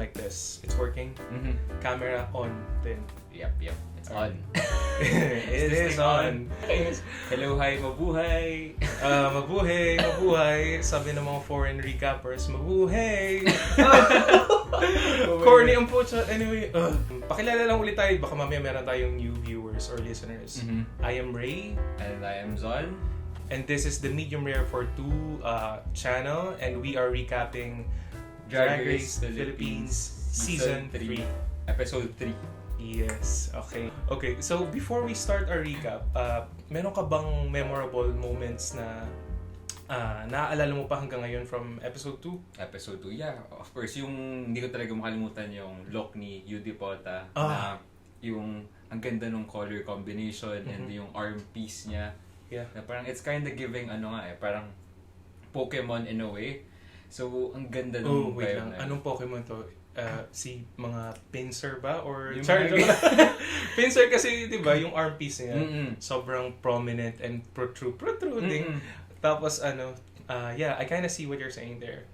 mic test. It's working. Camera on then. Yep. It's on. It is on. Hello, hi, mabuhay. Mabuhay. Sabi ng mga foreign recappers, mabuhay. Corny ang pocha. Anyway, pakilala lang ulit tayo. Baka mamaya meron tayong new viewers or listeners. I am Ray. And I am Zon. And this is the Medium Rare for 2 channel. And we are recapping Drag Race Philippines Season 3. Episode 3. Yes, okay. Okay, so before we start our recap, meron ka bang memorable moments na naaalala mo pa hanggang ngayon from episode 2? Episode 2, yeah. Of course, yung hindi ko talaga makalimutan yung look ni Yudi Pota na yung ang ganda ng color combination and yung arm piece niya. Yeah. Na parang it's kind of giving parang Pokemon in a way. So, ang ganda ng wait vibe lang. na. Anong Pokemon to? Si mga Pinsir ba? Or Yung Pinsir kasi, di ba, yung arm piece niya, sobrang prominent and protruding. Tapos, yeah, I kind of see what you're saying there.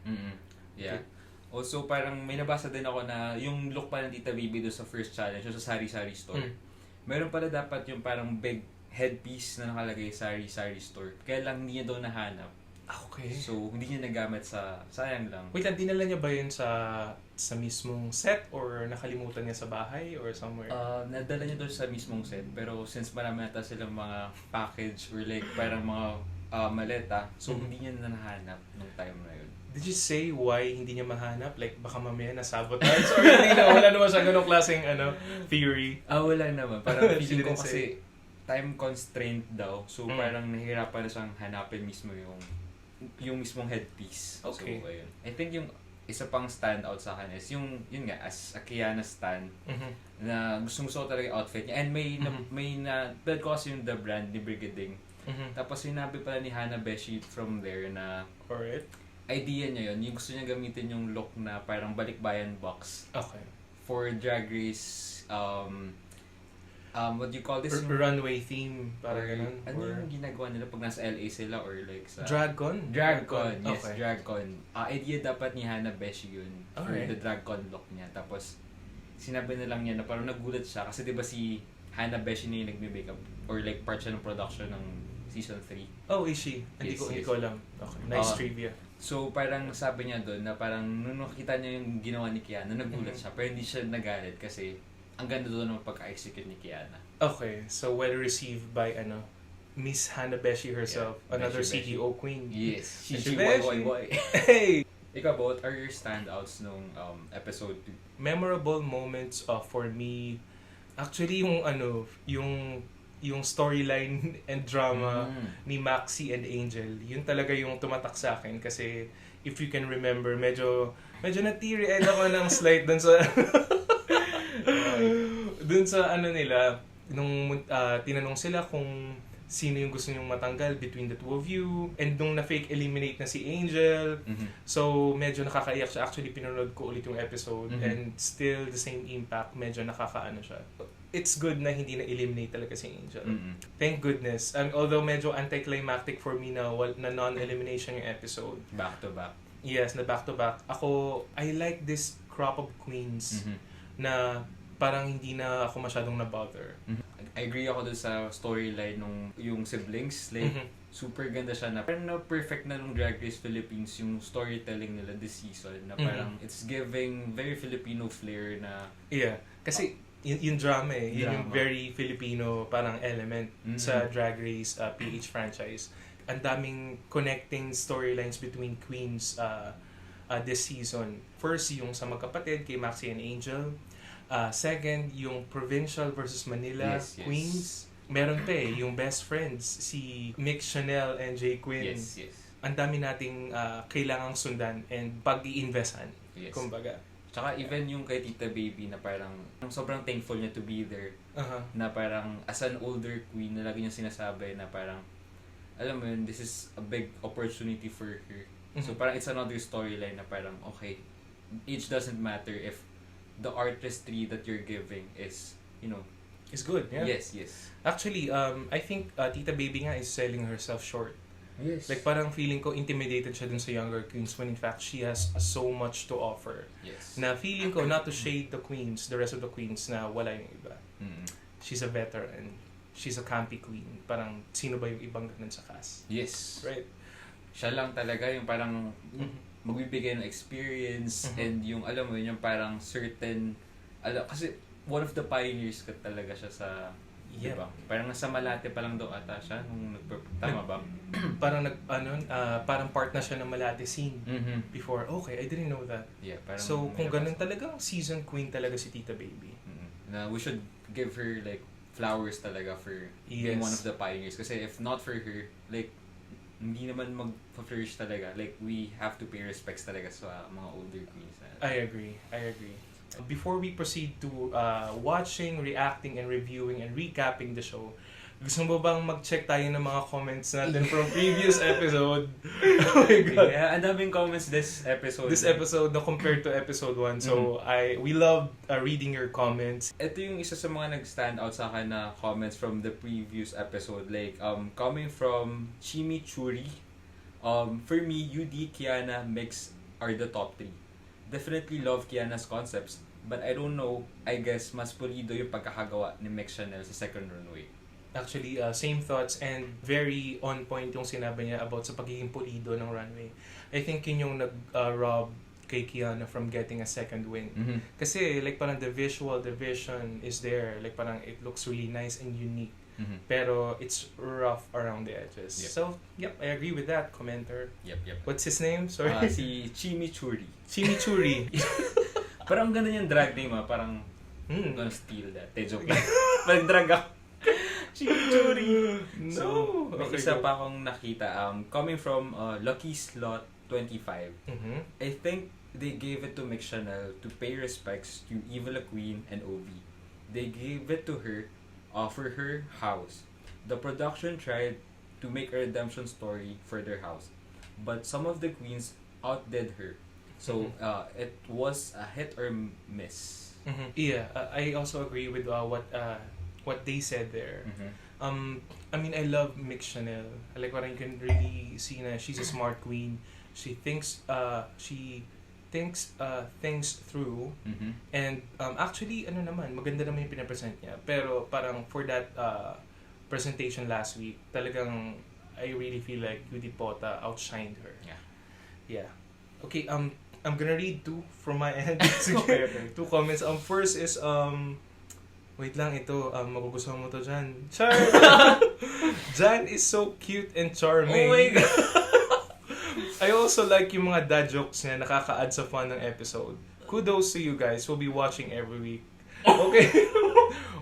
Yeah. Also, parang may nabasa din ako na yung look pa ng Tita Bibi doon sa first challenge, yung sa Sari-Sari Store. Meron pala dapat yung parang big headpiece na nakalagay sa Sari-Sari Store. Kaya lang hindi niya daw nahanap. Okay. So, hindi niya nagamit sa sayang lang. Wait lang, dinala niya ba yun sa mismong set or nakalimutan niya sa bahay or somewhere? Nadala niya doon sa mismong set. Pero since marami nata silang mga package or like parang mga maleta, so hindi niya na nahanap nung time na yun. Did you say why hindi niya mahanap? Like, baka mamaya na-sabotage? Or hindi na, wala naman siya ganong klaseng theory? Wala naman. Parang She feeling ko didn't kasi time constraint daw. So, parang nahihirapan na siyang hanapin mismo yung mismong headpiece. Okay. So, ayun. I think yung isa pang standout sa akin is yun nga, as a Kiana stan, na gusto ko talaga yung outfit niya. And may bed ko kasi yung The Brand ni Brigading. Tapos sinabi pala ni Hannah Beshi from there na Alright. idea niya yun, yung gusto niya gamitin yung look na parang balikbayan box. Okay. For Drag Race, what do you call this? Runway theme, para ganun? Ano yung ginagawa nila pag nasa LA sila or like sa... DragCon? DragCon, yes, okay. DragCon. Idea dapat ni Hannah Beshi yun for Alright. the DragCon look niya. Tapos, sinabi na lang niya na parang nagulat siya kasi diba si Hannah Beshi na yung nagme-makeup or like part siya ng production ng Season 3. Oh, is she? Hindi ko alam. Okay, nice trivia. So, parang sabi niya doon na parang nung nakita niya yung ginawa ni Kiana, nagulat siya. Pero hindi siya nagalit kasi ang ganda doon ng pagka-execute ni Kiana. Okay, so well received by Miss Hannah Beshi herself, another Beshi. CDO queen. Yes. She Beshi. Hey! Ikaw, what are your standouts nung episode 2? Memorable moments for me, actually yung storyline and drama ni Maxi and Angel, yun talaga yung tumatak sa akin kasi if you can remember, medyo na-teary-eyed ako ng slight dun sa nila nung tinanong sila kung sino yung gusto nyong matanggal between the two of you, and nung na-fake eliminate na si Angel, so medyo nakakaiyak siya. Actually, pinanood ko ulit yung episode and still the same impact, medyo nakakaano siya. It's good na hindi na-eliminate talaga si Angel. Thank goodness. Although medyo anticlimactic for me na non-elimination yung episode. Back to back. Yes, na back to back. Ako, I like this crop of queens na parang hindi na ako masyadong na-bother. I agree ako dun sa storyline nung yung siblings. Like, super ganda siya na parang na-perfect na nung Drag Race Philippines yung storytelling nila this season. Na parang it's giving very Filipino flair na... Yeah, kasi yung drama yun yung very Filipino parang element sa Drag Race PH franchise. Ang daming connecting storylines between queens this season. First, yung sa magkapatid kay Maxi and Angel. Second, yung Provincial versus Manila queens. Meron pa yung best friends, si Mix Chanel and J. Quinn. Yes. Ang dami nating kailangang sundan and pag-i-investan. Yes. Kumbaga. Tsaka even yung kay Tita Baby na parang sobrang thankful niya to be there. Na parang as an older queen na lagi niya sinasabi na parang alam mo yun, this is a big opportunity for her. So parang it's another storyline na parang okay, age doesn't matter if the artistry that you're giving is, is good, yeah. Yes. Actually, I think Tita Baby nga is selling herself short. Yes. Like parang feeling ko intimidated siya dun sa younger queens when in fact she has so much to offer. Yes. Na feeling ko not to shade the queens, the rest of the queens na wala yung iba. She's a veteran. She's a campy queen. Parang sino ba yung ibang ganun sa cast? Yes. Right? Siya lang talaga yung parang magbibigay ng experience and yung alam mo yun yung parang certain kasi one of the pioneers ka talaga siya sa diba? Parang nasa Malate pa lang daw ata siya nung tama ba? Parang parang part na siya ng Malate scene before. Okay, I didn't know that. Yeah, parang so kung ganun talagang season queen talaga si Tita Baby. Na we should give her like flowers talaga for being one of the pioneers kasi if not for her like hindi naman mag-flourish talaga. Like we have to pay respects talaga sa mga older queens. I agree. Before we proceed to watching, reacting, and reviewing and recapping the show, gusto mo bang mag-check tayo ng mga comments natin from previous episode? Oh my God. Yeah, ang daming comments this episode. This episode na compared to episode 1. So, we love reading your comments. Ito yung isa sa mga nag-stand out sa akin na comments from the previous episode. Like, coming from Chimichurri. For me, UD, Kiana, Mix are the top 3. Definitely love Kiana's concepts. But I don't know, I guess, mas pulido yung pagkakagawa ni Mix Chanel sa second runway. Actually, same thoughts and very on point yung sinabi niya about sa pagiging pulido ng runway. I think yun yung nag-rob kay Kiana from getting a second win. Kasi like parang the vision is there. Like parang it looks really nice and unique. Pero it's rough around the edges. Yep. So, yep, I agree with that commenter. Yep. What's his name? Sorry. Si Chimichurri. Chimichurri. Parang ganda yung drag name parang gonna steal that. Joke lang. Pag-drag ako. Chimichurri. So, may isa pa akong nakita. Coming from Lucky Slot 25. I think they gave it to Mix Chanel to pay respects to Evil Queen and Ovi. They gave it to her for her house. The production tried to make a redemption story for their house, but some of the queens outdid her. So it was a hit or miss. Yeah, I also agree with what they said there. I mean, I love Mix Chanel. Like, parang you can really see na she's a smart queen. She thinks things through. And actually, maganda naman yung pinapresent niya. Pero parang for that presentation last week, talagang I really feel like Judy Pota outshined her. Yeah. Okay, I'm gonna read 2 from my end. Okay. 2 comments. First is wait lang, ito magugustuhan mo to, Jan. Char! Jan is so cute and charming. Oh my God! I also like yung mga dad jokes niya, nakaka-add sa fun ng episode. Kudos to you guys. We'll be watching every week. Okay.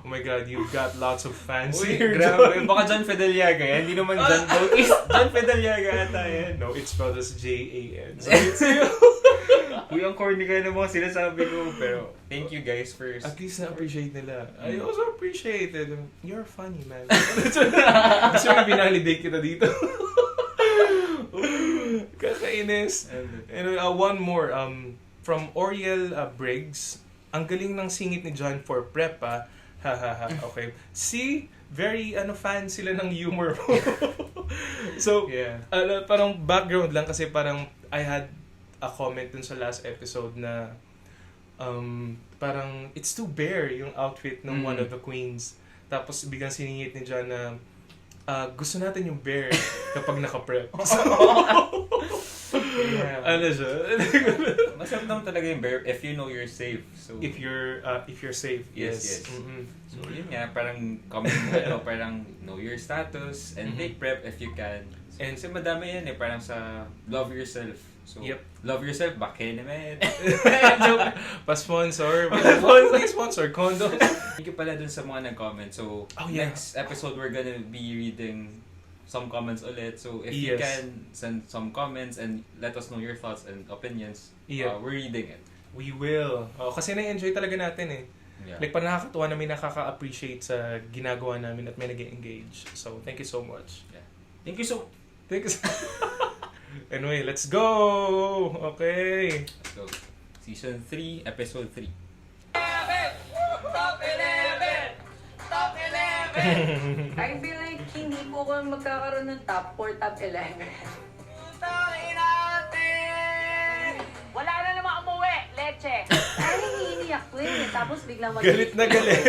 Oh my God, you've got lots of fans here. Grabe. Baka John Fideliaga yan. Hindi naman John Bautista. John Fideliaga ata yan. No, it's spelled as Jan. So it's Uy, ang corny kayo ng mga sinasabi ko. Pero, thank you guys for... At least na-appreciate nila. I also appreciate it. You're funny, man. Gusto mo binalidate kita dito. Kakainis. And one more. From Oriel Briggs. Ang galing ng singit ni John for prep, ha. Okay. See? Very fan sila ng humor mo. So, yeah. Parang background lang kasi parang I had a comment dun sa last episode na parang it's too bare yung outfit ng one of the queens. Tapos biglang siningit ni John na gusto natin yung bare kapag naka-prep. So, yeah. Ano siya? Masarap naman talaga yung bare if you know you're safe. So if you're safe, yes. So yun nga, parang parang know your status and take prep if you can. And kasi madami yan parang sa love yourself. So love yourself, bakit naman? Pa-sponsor. Sponsor, condo. Thank you pala dun sa mga nag-comment. So next episode we're gonna be reading some comments ulit. So if you can send some comments and let us know your thoughts and opinions, we're reading it. We will. Kasi na-enjoy talaga natin eh. Yeah. Like parang nakakatuwa na may nakaka-appreciate sa ginagawa namin at may nag-engage. So thank you so much. Yeah. Thank you so Anyway, let's go! Okay. Let's go. Season 3, Episode 3. Top 11! Top 11! I feel like hindi po ako magkakaroon ng top 4, top 11. Takin natin! Wala na naman umuwi, leche! Ay, iniiyak ko eh. Tapos biglang Galit na galit.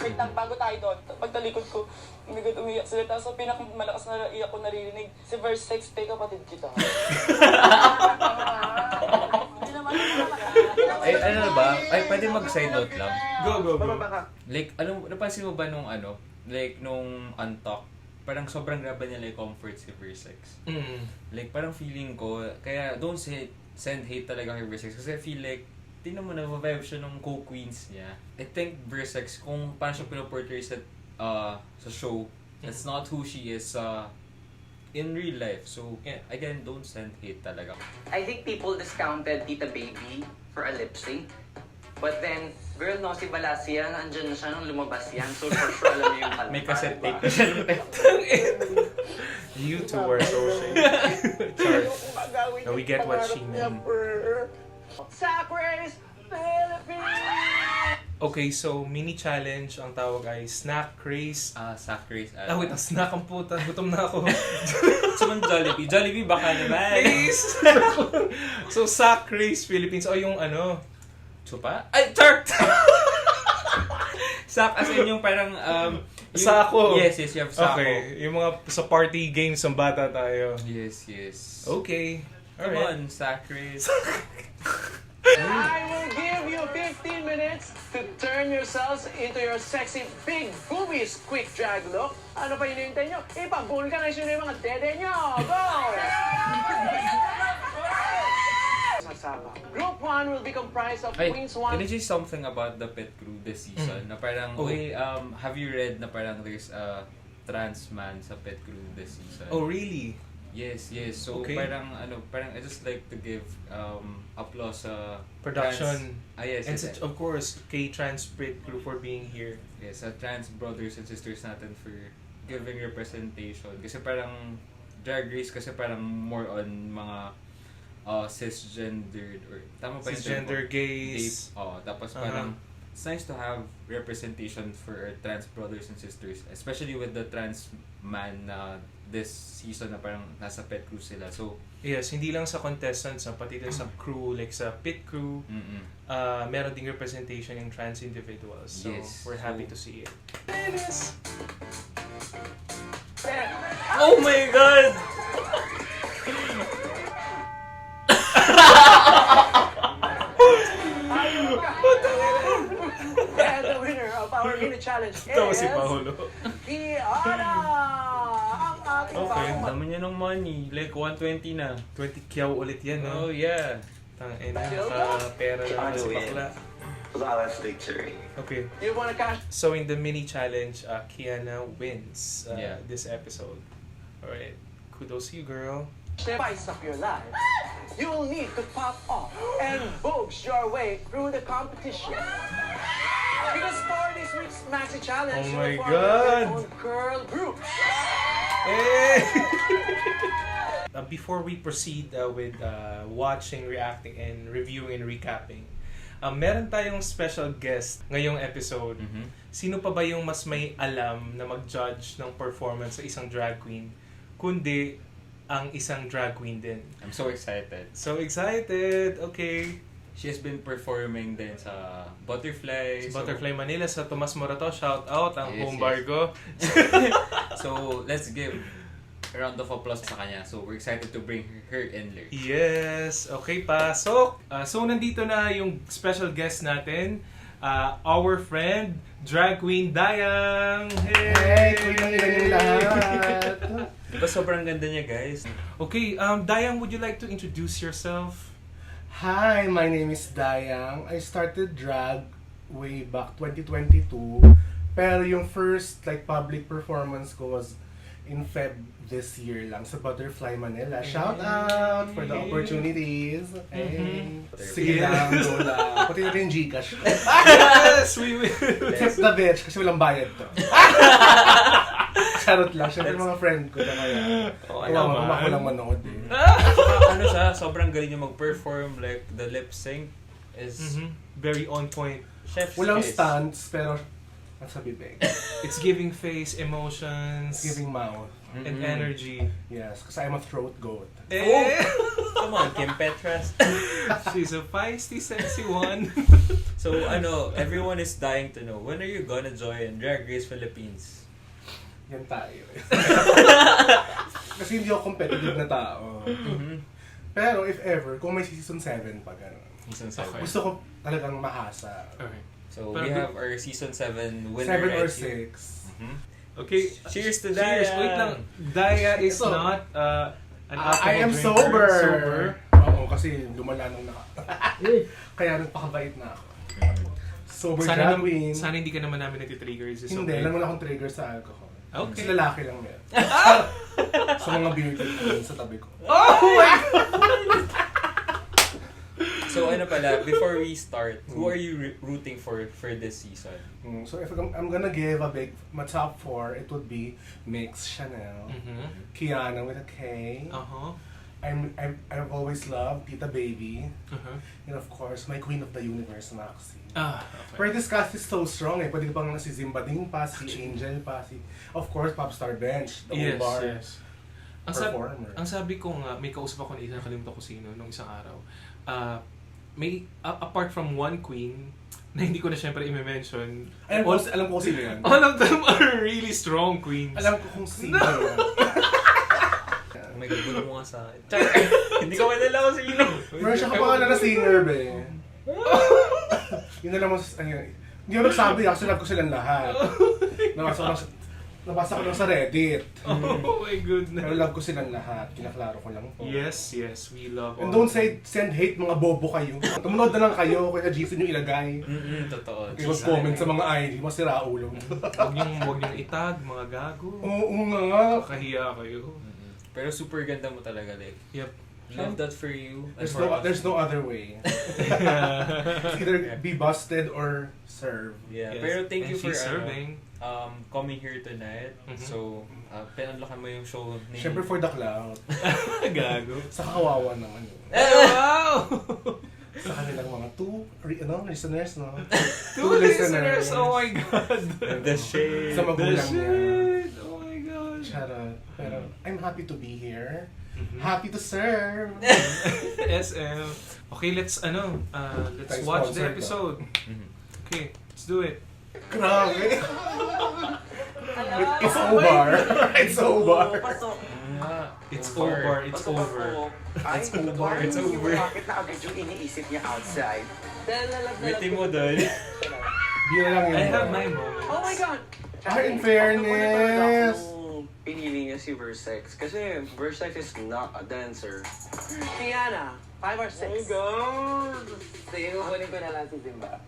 Wait lang, bago tayo doon, pagtalikod ko, umiyak sila. Tapos ang pinakamalakas na iyak ko naririnig, si verse 6, tay kapatid kita. Ay, ano ba? Ay, pwede mag-side note lang. Go. Like, napansin mo ba nung like, nung Untalk, parang sobrang grabe niya like comfort si Versex. Like, parang feeling ko, kaya don't send hate talaga kay Versex. Kasi I feel like, tingnan mo na, vibe siya nung co-queens niya. I think Versex, kung paano siya pinoportray sa show, that's not who she is in real life. So, again, don't send hate talaga. I think people discounted Tita Baby for a lip sync. But then, girl, no, si Balasia, andyan na siya nung lumabas yan. So, for sure, alam niyo yung kanta. May cassette tape na siya. You two are so shady. Sorry. Now we get what she meant. Sacrace, Philippines! Okay, so mini challenge ang tawag ay snack race. Sack race. Wait, ang snack ang puta. Gutom na ako. Suman Jollibee. Jollibee, baka naman. Race! So, sack race Philippines. O yung ano? Chupa? Ay, chart! Sack as in yung parang... Sako. Yes, you have sako. Okay, yung mga sa party games ng bata tayo. Yes. Okay. Come Alright. on, sack race. I will give you 15 minutes to turn yourselves into your sexy big boobies quick drag look. Ano pa hinihintay nyo? Ipag-vulcanize nyo na yung mga dede nyo! Go! Sasama. Group 1 will be comprised of Ay, Queens can 1. you say something about the pet crew this season? Na parang, have you read na parang there's a trans man sa pet crew this season? Oh, really? Yes. So Okay. parang I just like to give applause sa Production. Yes. And of course, kay Trans Pit Crew for being here. Yes, sa trans brothers and sisters natin for giving representation. Kasi parang Drag Race kasi parang more on mga cisgendered or tama ba yung Cisgender gays. Tapos parang it's nice to have representation for our trans brothers and sisters, especially with the trans man na this season na parang nasa pet crew sila. So, Yes, hindi lang sa contestants, pati din sa crew, like sa pit crew, meron ding representation yung trans individuals. So, Yes. we're happy to see it. oh my God! And the winner of our mini challenge is... Ito si Paolo. Kiana! Ang ating Okay. bagong Dami niya ng money. Like, 120 na. 20 kyaw ulit yan, no? Oh, yeah. Tangina, naka-pera lang si bakla. Flawless victory. Okay. You wanna cash? So, in the mini challenge, Kiana wins Yeah. this episode. Alright. Kudos to you, girl. Spice up your life. You'll need to pop off and boobs your way through the competition. Because for this week's Maxi Challenge, Oh you my will form God. your own girl group. Hey! Before we proceed with watching, reacting, and reviewing and recapping, meron tayong special guest ngayong episode. Sino pa ba yung mas may alam na mag-judge ng performance sa isang drag queen, kundi ang isang drag queen din? I'm so excited. So excited! Okay. She has been performing din sa Butterfly. Sa Butterfly Manila, sa Tomas Morato, shout out ang Yes, home yes. bar ko. So, let's give a round of applause sa kanya. So, we're excited to bring her in later. Yes! Okay, pasok! So, nandito na yung special guest natin, our friend, Drag Queen Dayang! Hey! lahat. Diba sobrang ganda niya, guys? Okay, Dayang, would you like to introduce yourself? Hi, my name is Dayang. I started drag way back 2022. Pero yung first like public performance ko was in Feb this year lang sa Butterfly Manila. Shout out for the opportunities. Hey. Sige lang, go lang. Pati natin yung Gcash. Yes! We will! Except the bitch kasi walang bayad to. Charot lang. Siyempre mga friend ko na kaya. Ako lang manood eh. Ano siya, sobrang galing niya mag-perform. Like, the lip sync is Very on point. chef's Walang kiss. stunts pero Nasa bibig. It's giving face, emotions, It's giving mouth. and energy. Yes, because I'm a throat goat. Eh, Come on, Kim Petras. she's a feisty, sexy one. So, everyone is dying to know, when are you gonna join Drag Race Philippines? Yan tayo. Kasi hindi ako competitive na tao. Pero if ever, kung may season 7 pa gano'n. Season 7. Okay. Gusto ko talagang maasa. Okay. So, Pero we have our season 7 winner 7 or right here. 6. Okay. Cheers to Daya! Cheers. Wait lang. Daya is So, not an alcohol I am drinker. sober. Sober. Oo, kasi lumala nung Kaya nagpakabait na ako. Sober drag queen. Sana hindi ka naman namin natitrigger. Is this Hindi, okay? alam mo na akong trigger sa alcohol. Okay. Kasi lalaki lang meron. Sa mga beauty queen sa tabi ko. So, before we start, who are you rooting for this season? So if I'm gonna give my top 4, it would be Mix Chanel, Kiana with a K. Uh-huh. I've always loved Tita Baby, Uh-huh. and of course my Queen of the Universe, Maxi. Okay. Pero this cast is so strong eh. Pwede ka pang si Zimbading pa, si Angel pa, of course Popstar Bench, the Yes, bar yes. performer. Ang sabi ko nga, may kausap ako na isa, nakalimutan ko sino, nung isang araw. May, apart from one queen, na hindi ko na syempre i-mention, alam ko kung sino yan. all of them are really strong queens. Alam ko kung sino yan. Oh my God, gulo mo nga sa akin. Hindi ko kilala kung sino. Meron siya kapangalan na singer, be. Yun na lang hindi ako nagsabi, kasi love ko silang lahat. Nabasa ko lang sa Reddit. Oh my goodness. Pero love ko silang lahat, kinaklaro ko lang po. Yes, we love And all don't send hate, mga bobo kayo. Tumunod na lang kayo, kaya Jason yung ilagay. Totoo. Kayo mag-comment sa mga ID, masira ulo. Huwag niyong itag, mga gago. Oo nga. Kahiya kayo. Pero super ganda mo talaga, like. Yep. Love that for you. And There's no other way. Either be busted or serve. Yeah, Yes. pero thank you And for she's serving. coming here tonight. So, pinanlokan mo yung show ni... Siyempre for the cloud. Gago. Sa kawawa naman yun. Wow! Sa kanilang mga listeners, no? Two listeners! Oh my God! The shade. Sa magulang niya. Shit! Oh my God! Charot. Pero I'm happy to be here. Happy to serve. SM. Okay, let's Tayo watch the sponsored episode. Okay, let's do it. Grabe. Alam, It's over. It's over. Pasok. It's over. It's Pasok over. ako. It's over. It's over. Bakit na agad yung iniisip niya outside? Dahil Witty mo doon. Di na lang yun. I have my moment. Oh my God! In fairness. Pinili niya si Versex kasi Versex is not a dancer. Tiana, 5 or 6? Oh my God! Sige, kukunin ko na lang si Zimba.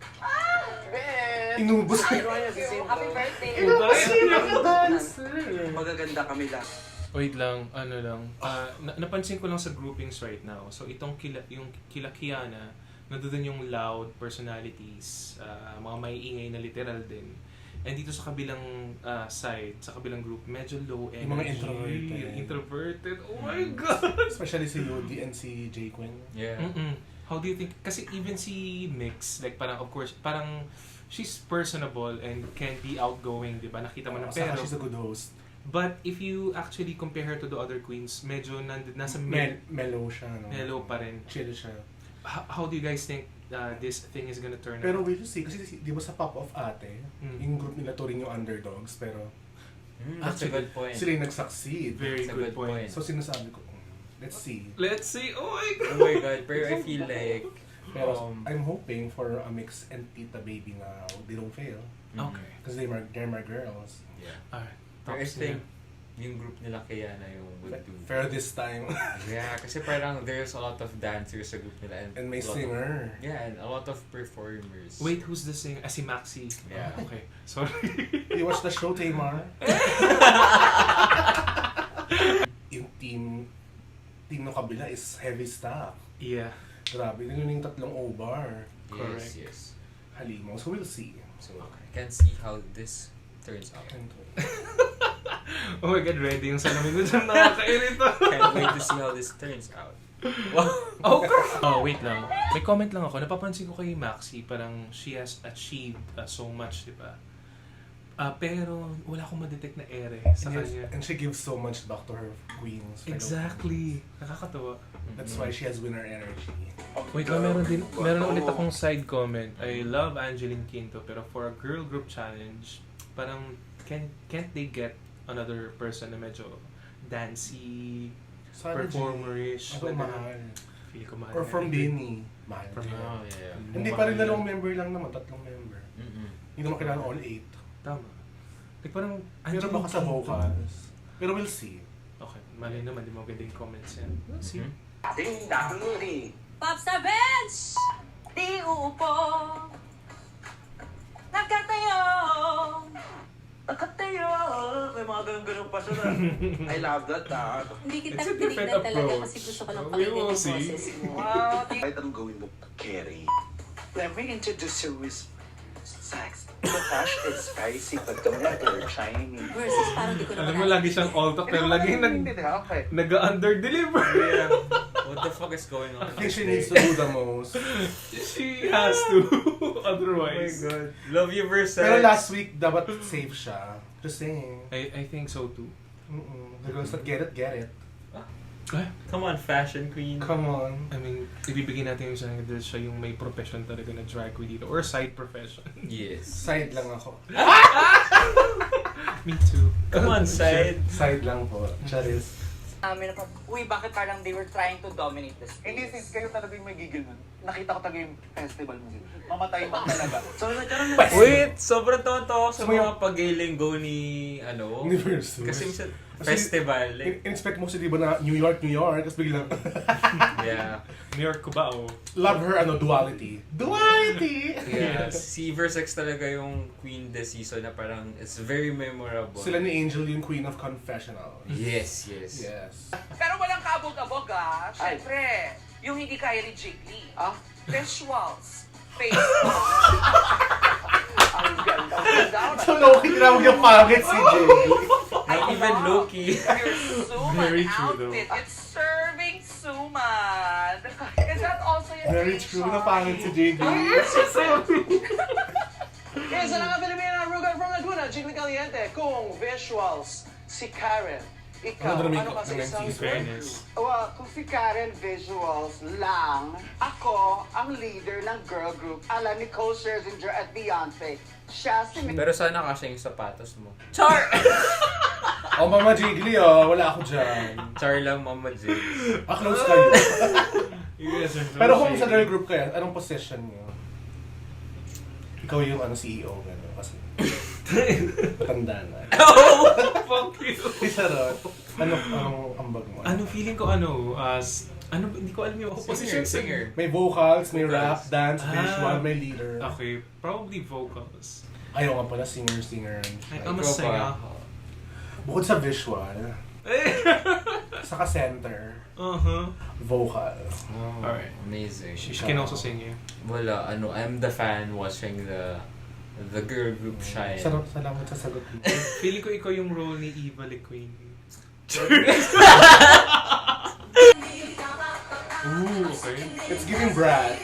Inubos ko. happy birthday. Magaganda kami lang. Wait lang, napansin ko lang sa groupings right now. So itong yung kila Kiana, nandun yung loud personalities, mga maiingay na literal din. And dito sa kabilang side, sa kabilang group, medyo low energy. Yung mga introverted. Introverted. Oh my God! Especially si Yodi and si J. Quinn. Yeah. How do you think, kasi even si Mix, like parang of course, parang she's personable and can be outgoing, di ba? Nakita mo na, Saka pero she's a good host. but if you actually compare her to the other queens, medyo nasa Mellow siya, no? mellow pa rin. Chill siya. How do you guys think this thing is gonna turn Pero out? we'll see, kasi di ba sa Pop-Off Ate, yung group nila to rin yung underdogs, pero That's a good point. sila yung nag-succeed. Very That's a good good point. point. So sinasabi ko, let's see. Let's see. Oh my God. Oh my God, pero I feel like... Pero I'm hoping for a Mix and Tita Baby na they don't fail. Okay. Because they're my girls. Yeah. Alright. Pero I think yung group nila kaya na yung would do. Fair this time. Yeah, kasi parang there's a lot of dancers sa group nila. And may a lot singer. Yeah, and a lot of performers. Wait, who's the singer? Si Maxi. Yeah. Oh, okay. Sorry. You watch the show, Tamar? Yung team ng kabila is heavy staff. Yeah. Grabe, yun yung tatlong O-bar. Correct. Yes. Halimaw. So we'll see. So, can't see how this turns out. Oh my God, ready yung salamin ko dyan. Nakakairito. Can't wait to see how this turns out. Wow. Oh, wait lang. May comment lang ako. Napapansin ko kay Maxi, parang she has achieved so much, di ba? Pero wala akong ma-detect na ere sa kanya. And she gives so much back to her queens. Exactly. Nakakatawa. That's why she has winner energy. Wait, meron ulit akong side comment. I love Angeline Quinto, pero for a girl group challenge, parang can't they get another person na medyo dancey, performerish? Ako mahal. Feeling ko mahal. Or from Bini. Mahal. Oh, yeah. Hindi pa rin 2 member lang naman, 3 member. Hindi naman kailangan all 8. Tama. Like parang Pero baka sa vocals. Pero we'll see. Okay, malay naman, di mo maganda yung comments yan. We'll see. Ding dang Popstar Bench! Di uupo. Nakatayo. Nakatayo! May mga ganun-ganun pa siya. I love that, Hindi kita It's a different pinignan talaga approach. kasi gusto ko lang We pakinggan will yung see. boses mo. Wow, Right, I'm going to carry. let me introduce you with sex. The cash is spicy, but don't let her shiny. Versus parang di ko Alam naman mo, lagi siyang all talk, pero lagi Okay. nag-under-deliver. Yeah. What the fuck is going on? I think she needs to do the most. She has to. Otherwise. God. Love you versus. Pero last week, dapat safe siya. Just saying. I think so too. The girls that get it. Come on, fashion queen. Come on. I mean, ibibigay natin yung isang dahil siya yung may profession talaga na drag queen dito. Or side profession. Yes. Side lang ako. Me too. Come on, side. Side lang po. Charis. Uy, bakit parang they were trying to dominate the space? Hindi, sis, kayo talaga yung may gigil nun. Nakita ko talaga yung festival mo. Mamatay man talaga. So, nagkaroon yung... Wait, sobrang tonto ako sa mga pag-linggo ni, Universe. Kasi minsan, festival. Like, In-expect mo siya, di ba, na New York, tapos biglang... yeah. New York ko ba o? Love her, duality. Duality! Yeah. Si Versex talaga yung queen this season na parang, it's very memorable. Sila ni Angel yung queen of confessional. Yes, yes. Yes. Pero walang kabog-abog Siyempre, yung hindi kaya ni Jiggly. Visuals. Face. Ang ganda. Ang ganda. So, Loki, tinawag yung pangit si Jay. Not even Loki. Your Suman Very true, though. outfit. It's serving Suman. Is that also your Very true na pangit si Jay. Yes, sa mga Filipina, Rugal from Laguna, Jiggly Caliente, kung visuals, si Karen. Ikaw, Ano ano kasi isang Fairness. Well, kung si Karen visuals lang, ako ang leader ng girl group ala Nicole Scherzinger at Beyonce. Siya si Pero sana kasi yung sapatos mo. Char! Oh, Mama Jiggly, wala ako dyan. Char lang, Mama J. Close kayo. You guys are so Pero kung sa shady. girl group kayo, anong position niyo? Ikaw yung CEO, gano'n. Kasi, matanda na. Oh, fuck you. Isa ron. Anong ambag mo? Ano, feeling ko hindi ko alam yung opposition. Singer. May vocals, may rap, dance, Ah. visual, may leader. Okay, probably vocals. Ayaw nga pala, singer. I'm a singer. Bukod sa visual, saka center, vocal. Oh, Alright. Amazing. She can also sing, yeah. Wala, I'm the fan watching the girl group shine. Salamat sa sagot mo. Feeling ko ikaw yung role ni Eva Le Queen. Ooh, okay. It's giving brat.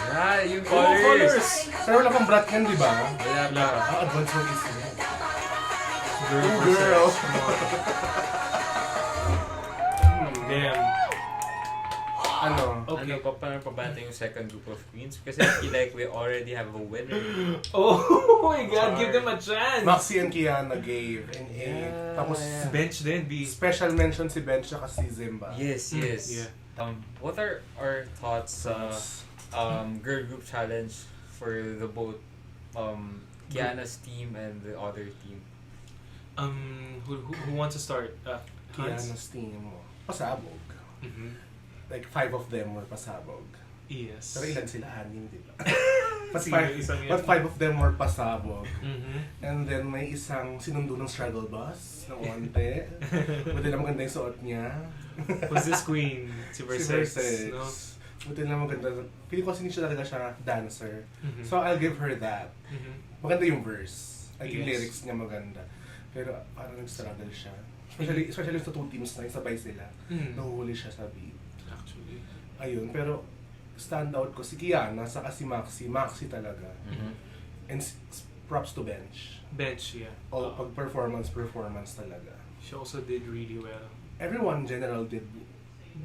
Ah, yung Colors! colors! Pero wala pang brat yan, di ba? Wala pa. Advance mo is yun. Girl. Oh, girl. Damn. Ano? Okay. Ano pa, paano pa ba yung second group of queens? Kasi I feel like we already have a winner. Oh my God, give them a chance! Maxi and Kiana gave in 8. Yeah. Tapos, Bench din, B. special mention si Bench at si Zimba. Yes, yes. Yeah. What are our thoughts sa girl group challenge for the both Kiana's team and the other team? Who wants to start? Hans? Kiana's team. Pasabog. Like, 5 of them were pasabog. Yes. Pero ilan sila? 6, di ba? But Sino 5 isang yan? but 5 of them were pasabog. Mhm. And then may isang sinundo ng struggle bus ng onte. Buti na maganda yung suot niya. Who's this queen? Si Versex, no? Buti na maganda. Pili ko kasi hindi siya talaga siya dancer. Mhm. So I'll give her that. Mhm. Maganda yung verse. Like yung Yes. lyrics niya maganda. Pero parang nag-struggle siya. Especially sa 2 teams na sabay sila. Nahuhuli siya sa beat. Actually. Ayun, pero standout ko si Kiana saka si Maxi. Maxi talaga. Mhm. And props to Bench. Bench, yeah. Pag performance talaga. She also did really well. Everyone in general did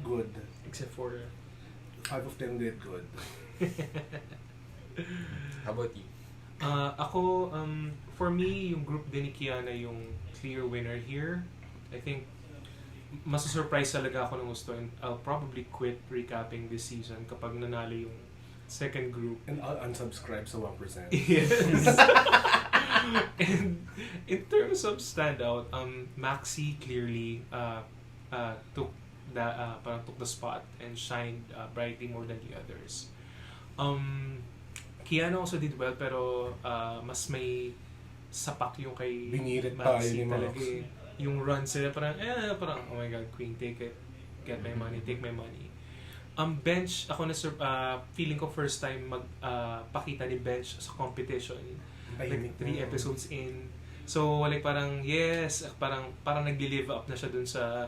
good. Except for 5 of them did good. How about you? Ako, for me, yung group din ni Kiana yung clear winner here. I think masusurprise talaga ako ng gusto, and I'll probably quit recapping this season kapag nanalo yung second group. And I'll unsubscribe sa 1%. Yes. And in terms of standout, Maxi clearly took the spot and shined brightly more than the others. Kiana also did well, pero mas may sapak yung kay Binirit tayo Maxi ni talaga. Max. Yung run sila parang oh my god, Queen, take it, get my money, take my money. Bench, ako feeling ko first time pakita ni Bench sa competition. Like 3 episodes in. So like parang yes, parang nag-live up na siya dun sa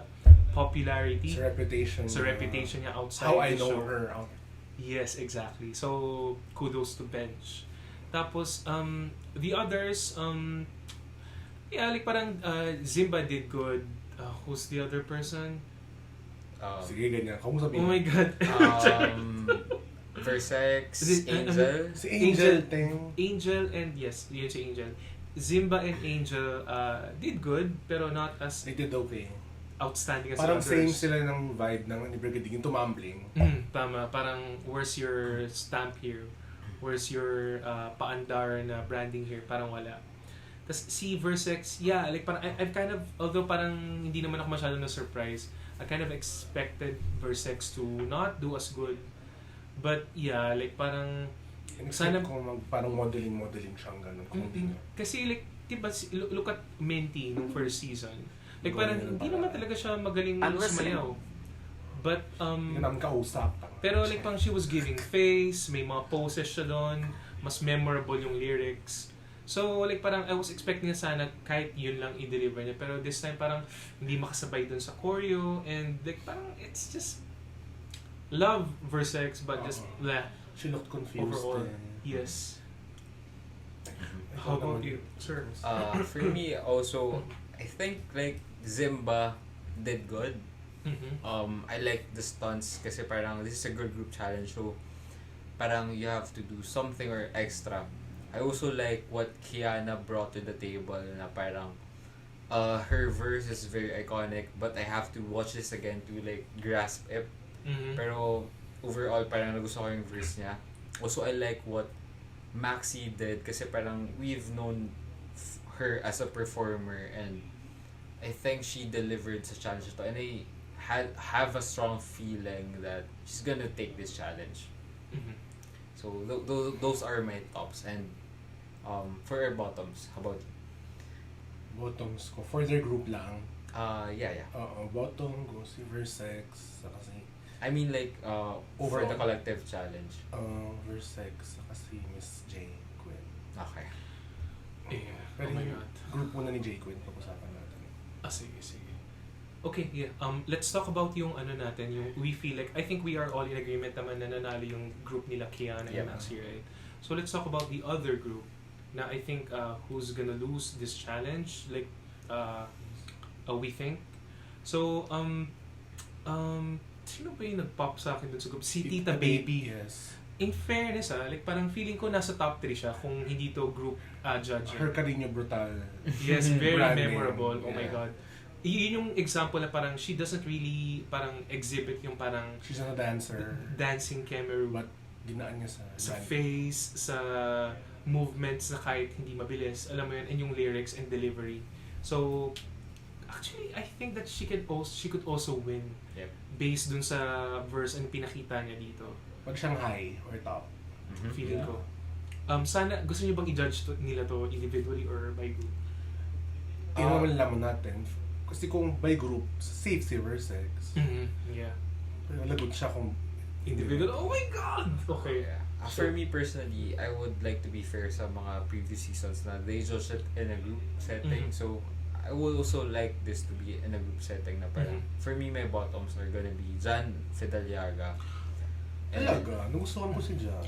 popularity. Sa reputation niya outside how the I know show. her. Yes, exactly. So kudos to Bench. Tapos the others yeah, like parang Zimba did good. Who's the other person? Sige, ganyan. Kung sabihin. Oh my god. Versex, Angel. Si Angel ting. Angel and yes, yun si Angel. Zimba and Angel did good, pero not as They did okay. outstanding as Parang others. same sila ng vibe ng ni Brigading, tumambling. Tama, parang where's your stamp here? Where's your paandar na branding here? Parang wala. Tapos si Versex, yeah, like parang I've kind of, although parang hindi naman ako masyado na surprise, I kind of expected Versex to not do as good. But yeah, like parang Sana ko parang modeling siyang ganun. Kasi like, diba, look at Menti nung first season. Like parang hindi naman talaga siya magaling sumayaw. But hindi naman kausap. Pero like parang she was giving face, may mga poses siya doon, mas memorable yung lyrics. So like parang I was expecting na sana kahit yun lang i-deliver niya, pero this time parang hindi makasabay doon sa choreo, and like parang it's just love Versex but just bleh. She looked confused. Overall, yes. How about you, sir? For me also, I think like Zimba did good. I like the stunts kasi parang this is a girl group challenge, so parang you have to do something or extra. I also like what Kiana brought to the table na parang her verse is very iconic, but I have to watch this again to like grasp it. Pero overall parang nagustuhan ko yung verse niya. Also I like what Maxi did kasi parang we've known her as a performer, and I think she delivered sa challenge to, and I have a strong feeling that she's gonna take this challenge. So those are my tops, and for our bottoms, how about you? Bottoms ko for their group lang. Yeah. Bottom go si Versex saka si I mean like for overall, the collective challenge. Versex saka si Miss J. Quinn. Okay. Yeah. Pero Oh my yung god. group muna ni J. Quinn pag-usapan natin. Sige. Okay, yeah. Let's talk about yung ano natin, yung we feel like, I think we are all in agreement naman na nanalo yung group nila Kiana and Maxi, right? So let's talk about the other group na I think who's gonna lose this challenge, like we think. So sino ba yung nag-pop sa akin dun sa group? Si Tita Baby. Yes. In fairness like parang feeling ko nasa top 3 siya kung hindi to group judge. Her Carino Brutal. Yes, very branding. memorable. Oh my Yeah. god. Yun yung example na parang she doesn't really parang exhibit yung parang She's not a dancer. dancing camera But dinaan niya sa brand. face, sa movements na kahit hindi mabilis, alam mo yun, and yung lyrics and delivery. So actually I think that she could also win. Yep. Based dun sa verse and pinakita niya dito. Pag siyang high or top. Feeling ko. Sana gusto niyo bang i-judge nila to individually or by group? Yun naman laman natin. Kasi kung by group, safe si Versex. Yeah. Pero lagot siya kung Individual. Oh my god. Okay. Yeah. For me personally, I would like to be fair sa mga previous seasons na they judged it in a group setting. So I would also like this to be in a group setting na parang for me my bottoms are gonna be Jan Fidaliaga. Talaga, nagustuhan ko si Jan.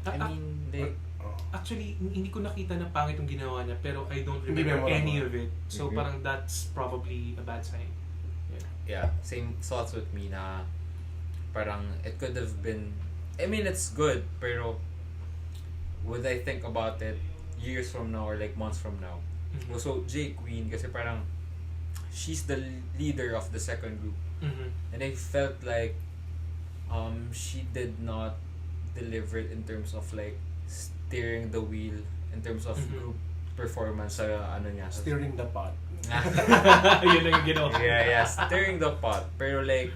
I mean, they Actually, hindi ko nakita na pangit yung ginawa niya, pero I don't Hindi remember memorable. any of it. So parang that's probably a bad sign. Yeah, same thoughts with me na parang it could have been, I mean, it's good, pero would I think about it years from now or like months from now? Mhm. So, J Queen, kasi parang she's the leader of the second group. Mhm. And I felt like she did not deliver it in terms of like steering the wheel in terms of Mhm. group performance sa ano niya. sa- Steering the pot. Yun lang yung ginawa. yeah, stirring the pot. Pero like,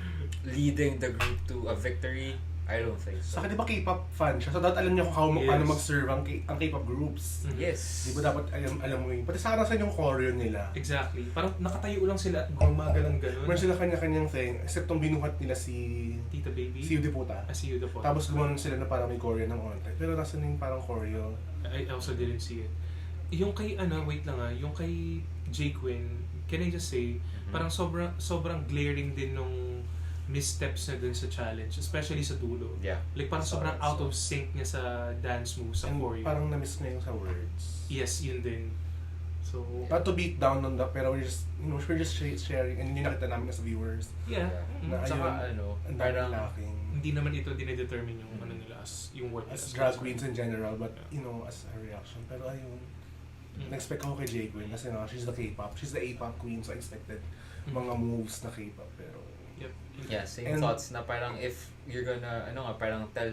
leading the group to a victory, I don't think so. Saka di ba K-pop fan siya? So dapat alam niya kung paano Yes. mag-serve ang K-pop groups. Mhm. Yes. Di ba dapat alam mo yun? Pati sa nasan yung choreo nila. Exactly. Parang nakatayo lang sila at gumagalan-ganon. Meron sila kanya-kanyang thing. Except tong binuhat nila si Tita Baby. Yude Puta. See you the po. Tapos gumanon sila na parang may choreo ng onte. Pero nasan yung parang choreo? I also didn't see it. Yung kay wait lang yung kay J Quinn, can I just say, parang sobrang glaring din nung missteps na dun sa challenge, especially sa dulo. Yeah. Like parang sobrang out of sync niya sa dance moves, sa And choreo. parang na-miss na yung sa words. Yes, yun din. So, Not to beat down on that, pero we're just sharing, and hindi nakita namin as viewers. yeah. Na Saka ayun, ano, ang parang daming lacking. Hindi naman ito dinedetermine yung ano nila as yung work As nila. drag queens in general, but as a reaction. Pero ayun, na-expect ako kay J Queen kasi she's the K-pop. She's the A-pop queen, so I expected mga moves na K-pop. Pero Yep. yeah, same And- thoughts na parang if you're gonna, parang tell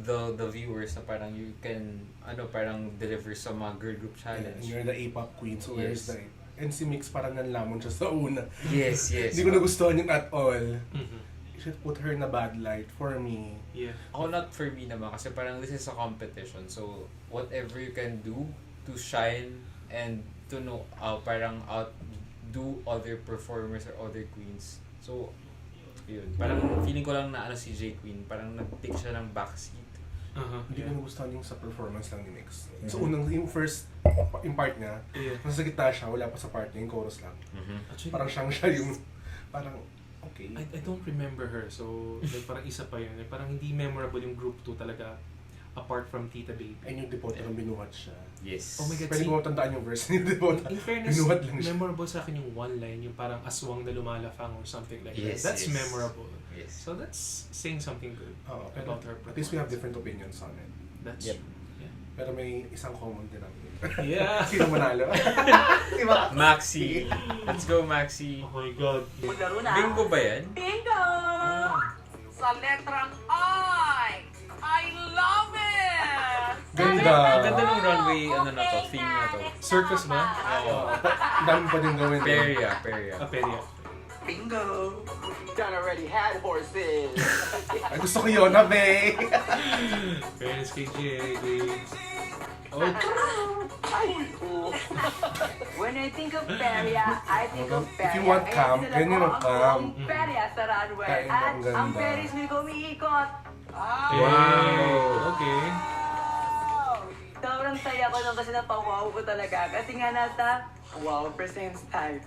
the viewers na parang you can, parang deliver sa mga girl group and challenge. you're the A-pop queen, so where's Yes. the... And si Mix parang nanlamon siya sa una. Yes. Hindi ko nagustuhan yun at all. Mhm. You should put her in a bad light for me. Yeah. Ako not for me naman kasi parang this is a competition. So, whatever you can do to shine and to know, parang outdo other performers or other queens. So, yun. Parang feeling ko lang na si J Queen, parang nag-take siya ng backseat. Hindi ko nagustuhan yung sa performance lang ni Mix. So yung yung part niya, Yeah. nasa gitna siya, wala pa sa part niya, yung chorus lang. Actually, Parang siya yung, parang, okay. I don't remember her. So, like, parang isa pa yun. Like, parang hindi memorable yung group 2 talaga apart from Tita Baby. And yung Depota lang binuhat siya. Yes. Oh my God. Pwede ko matandaan yung verse ni Depota. In fairness, Binuhat lang siya. memorable sa akin yung one line, yung parang aswang na lumalafang or something like Yes, that. That's yes. memorable. Yes. So that's saying something good Oo, about her at least we have performance. different opinions on it. That's Yep. yeah. Pero may isang common din namin. Yeah. Sino manalo? Diba? Maxi. Let's go, Maxi. Oh my God. Maglaro na. Bingo ba yan? Bingo! Sa letrang I. I love it! Ganda. Ang ganda ng runway, theme na to. Circus ba? Oo. Ang dami pa din gawin. Peria. Aperia. Bingo! Done already had horses. Ay, gusto ko yun, be! Fairness kay Jay. Oh, When I think of Peria, I think of Peria. If you want camp, Kaya ganyan ang sinala ko camp. ang Peria sa runway. Kaya At ang ganda. ang Ferris wheel ko umiikot. wow. Okay. Sobrang saya ko nung kasi napawaw ko talaga. Kasi nga nasa wow presents time.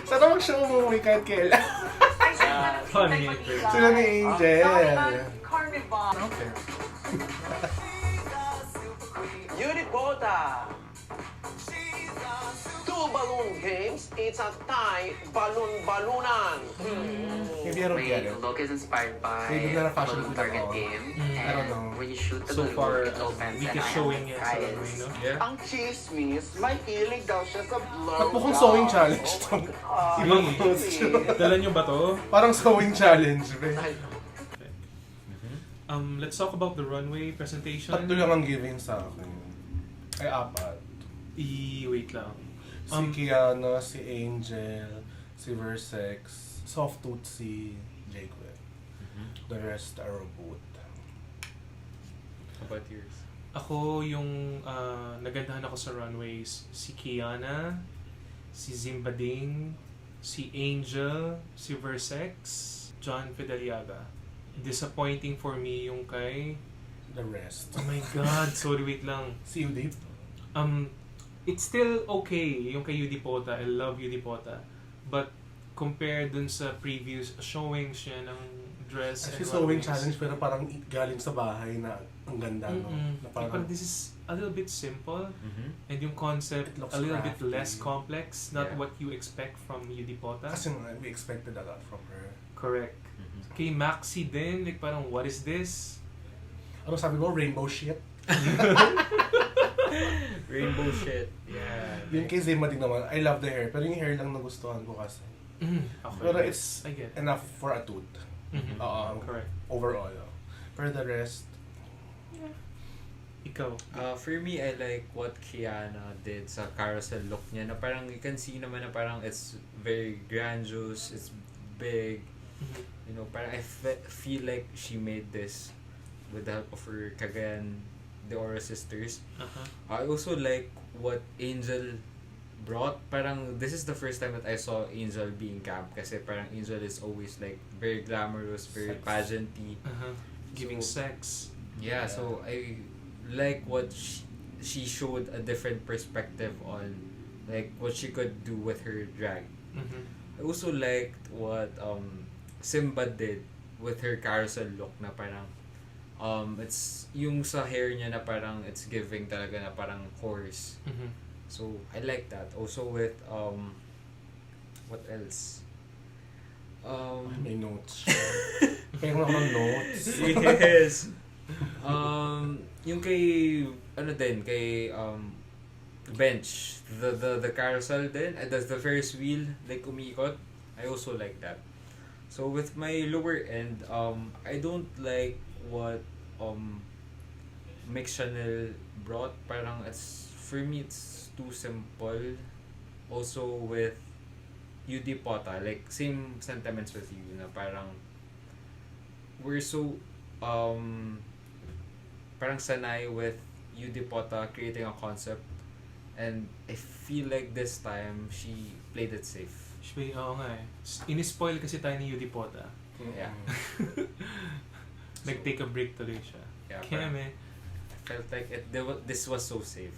Sana mag-show mo kahit kailan. Funny. Sila ni Angel. Carnival. Okay. Unipota! 2 balloon games, it's a tie balloon-baloonan. Maybe I don't get My it. look is inspired by Maybe not a fashion balloon week at target all. game. I don't know. And when you shoot the So balloon, far, it opens week and is I showing have it sa prize. runway, no? Yeah. Ang chismis, may hilig daw siya sa blow. Ba't mukhang sewing challenge to? Ibang Really? costume. Dala nyo ba to? Parang sewing challenge, be. Let's talk about the runway presentation. Tatlo lang ang giving sa akin. Ay, apat. Wait lang. Si Kiana, si Angel, si Versex, Soft Tooth si Jaquel. The rest are reboot. How about yours? Ako yung nagandahan ako sa runways, si Kiana, si Zimbading, si Angel, si Versex, John Fideliaga. Disappointing for me yung kay... The rest. Oh my God, sorry, wait lang. Si Udip. It's still okay yung kay Udipota. I love Udipota. But compared dun sa previous showings siya ng dress Actually, and sewing runways, challenge pero parang galing sa bahay na ang ganda, no? Na Parang this is a little bit simple, and yung concept It looks a little crafty. bit less complex, not Yeah. what you expect from Yudipota. Kasi we expected a lot from her. Correct. Kay Maxi din, like parang, what is this? Ano sabi mo? Rainbow shit? Rainbow shit. Yeah. Yung kay Zima din naman, I love the hair. Pero yung hair lang nagustuhan ko kasi. Okay. Pero it's I get it. enough for a tooth. Correct. Overall. For the rest, Ikaw. For me, I like what Kiana did sa carousel look niya na parang you can see naman na parang it's very grandiose, it's big. You know, parang I feel like she made this with the help of her Cagayan de Oro sisters. I also like what Angel brought. Parang this is the first time that I saw Angel being camp kasi parang Angel is always like very glamorous, very pageanty. Giving So, sex. Yeah, so I like what she showed a different perspective on like what she could do with her drag. I also liked what Simba did with her carousel look na parang it's yung sa hair niya na parang it's giving talaga na parang horse. So I like that. Also with what else? may notes. Pero ako ng notes. Yes. Yung kay ano din kay bench the carousel din the Ferris wheel like umiikot. I also like that. So with my lower end, I don't like what Mix Chanel brought. Parang it's for me it's too simple. Also with Yudipota, like same sentiments with you na parang we're so parang sanay with Yudipota creating a concept, and I feel like this time she played it safe. Oo nga eh. Inispoil kasi tayo ni Yudipota. Yeah. Take a break tuloy siya. Yeah, Keme. Felt like this was so safe.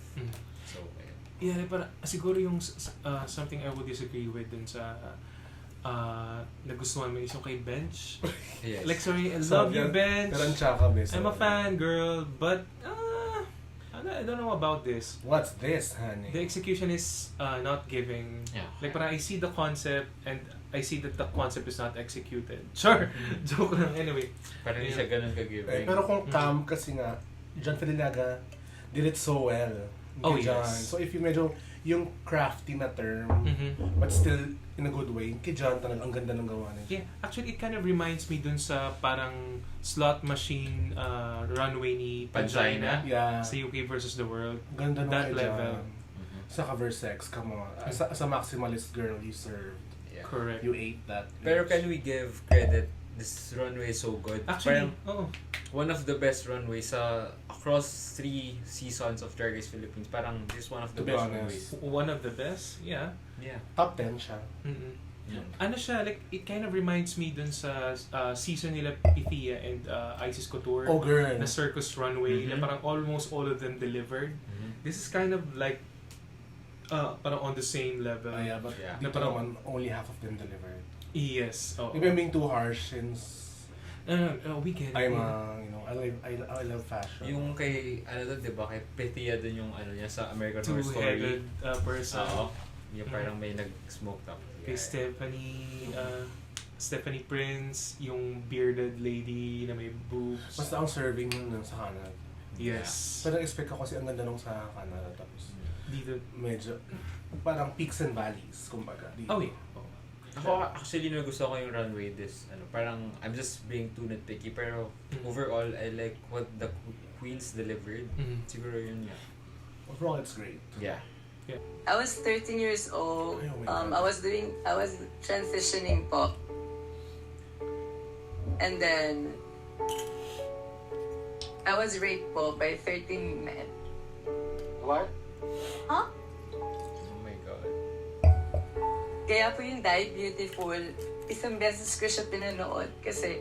So yeah, parang siguro yung something I would disagree with dun sa nagustuhan mo is yung kay Bench. yes. Like sorry, I love you, Bench. Pero ang tsaka, bes. I'm a fan, girl, but I don't know about this. What's this, honey? The execution is not giving. Yeah. Like parang I see the concept and I see that the concept is not executed. Sure. Joke lang. Anyway. Parang hindi siya ganun ka-giving. Pero kung cam kasi nga, John Felilaga did it so well. Oh, John. yes. So if you medyo yung crafty na term, but still in a good way, kay John talaga ang ganda ng gawa niya. Yeah, actually it kind of reminds me dun sa parang slot machine runway ni Pangina Yeah. sa UK versus the World. Ganda nung That kay level. John. Sa cover sex, come on. As a maximalist girl, you served. Yeah. Correct. You ate that. Pero can we give credit? This runway is so good. Actually, parang one of the best runways across 3 seasons of Drag Race Philippines. Parang this is one of the To be best honest. runways. one of the best, yeah. Yeah. Top 10 siya. Yeah. Ano siya, like, it kind of reminds me dun sa season nila Pythia and Isis Couture. Oh, girl. Na circus runway, na parang almost all of them delivered. This is kind of like, parang on the same level. Yeah, but Yeah. dito naman, only half of them delivered. Yes. Oh. Maybe I'm being too harsh since No, we get it. I'm I love fashion. Yung kay, ano doon, di ba? Kay Petia doon yung ano niya sa American Horror Story. Two-headed person. Oo. Yung parang may nag-smoke up. Kay Stephanie Prince, yung bearded lady na may boobs. Basta ang serving nun sa Canada. Yes. Pero expect ko kasi ang ganda nung sa Canada. Tapos Dito. medyo parang peaks and valleys, kumbaga. Dito. Oh, yeah. Ako, actually, gusto ko yung runway parang, I'm just being too nitpicky, pero overall, I like what the queens delivered. Siguro yun nga. Overall, it's great. Yeah. I was 13 years old. Ay, oh my God. I was transitioning po. And then, I was raped po by 13 men. What? Huh? Oh my God. Kaya po yung Die Beautiful, isang beses ko siya pinanood kasi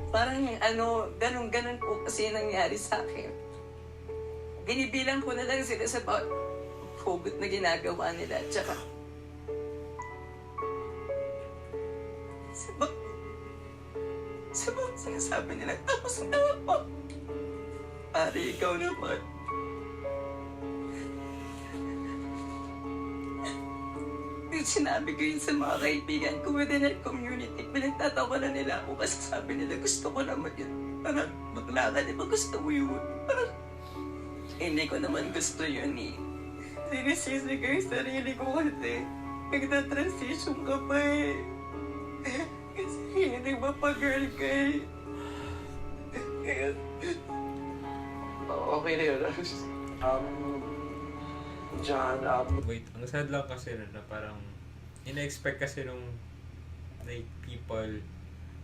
parang ganun po kasi nangyari sa akin. Binibilang ko na lang sila sa bawat hugot na ginagawa nila. Tsaka sa Sinasabi nila, tapos na ako. Pare, ikaw naman. Yung sinabi ko yun sa mga kaibigan ko within our community, pinagtatawa na nila ako kasi sabi nila, gusto ko naman yun. Parang, bakla ka, di ba gusto mo yun? Parang, hindi ko naman gusto yun eh. Sinisisi ko yung sarili ko kasi nagta-transition ka pa eh. Kasi hindi ba pa-girl ka eh. Okay na yun. John, Wait, ang sad lang kasi na parang ina-expect kasi nung like people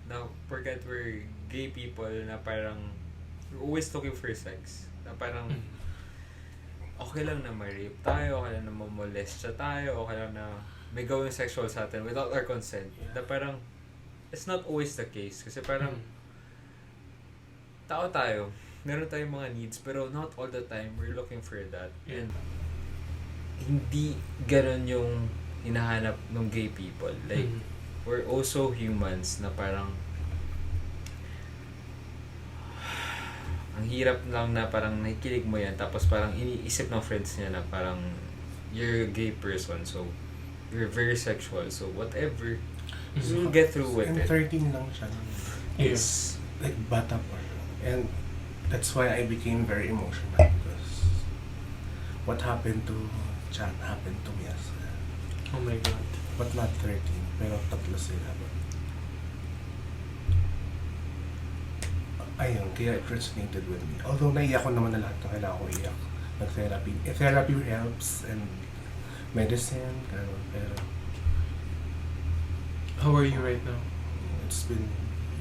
na forget we're gay people na parang we're always looking for sex. Na parang okay lang na ma-rape tayo, okay lang na mamolest siya tayo, okay lang na may gawin sexual sa atin without our consent. Na parang it's not always the case kasi parang tao tayo, meron tayong mga needs pero not all the time we're looking for that. And hindi ganun yung hinahanap ng gay people. Like, we're also humans na parang ang hirap lang na parang nakikinig mo yan tapos parang iniisip ng friends niya na parang you're a gay person so you're very sexual so whatever you'll get through with and it. 13 lang siya. Yes. Like bata pa siya. And that's why I became very emotional because what happened to Chan happened to me as well. Oh my God. But not 13, pero tatlo sila. Ayun, kaya it resonated with me. Although naiyak ko naman na lahat ng kailangan ko iyak. Nag-therapy. Therapy helps and medicine, gano'n. Pero How are you right now? it's been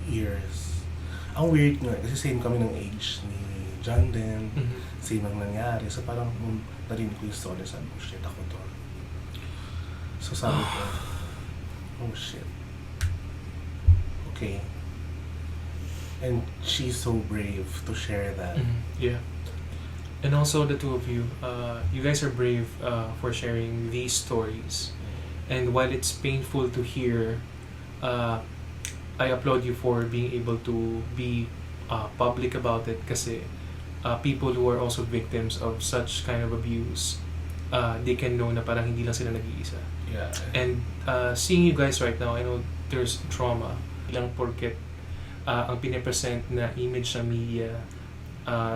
years. Ang weird nga, kasi same kami ng age ni John din. Same ang nangyari. So parang narinig ko yung story, sabi ko, shit, ako to. So sabi ko, oh shit. Okay. And she's so brave to share that. Yeah. And also the two of you, you guys are brave for sharing these stories. And while it's painful to hear, I applaud you for being able to be public about it kasi people who are also victims of such kind of abuse, they can know na parang hindi lang sila nag-iisa. Yeah. And seeing you guys right now, I know there's trauma. Lang porket ang pinipresent na image sa media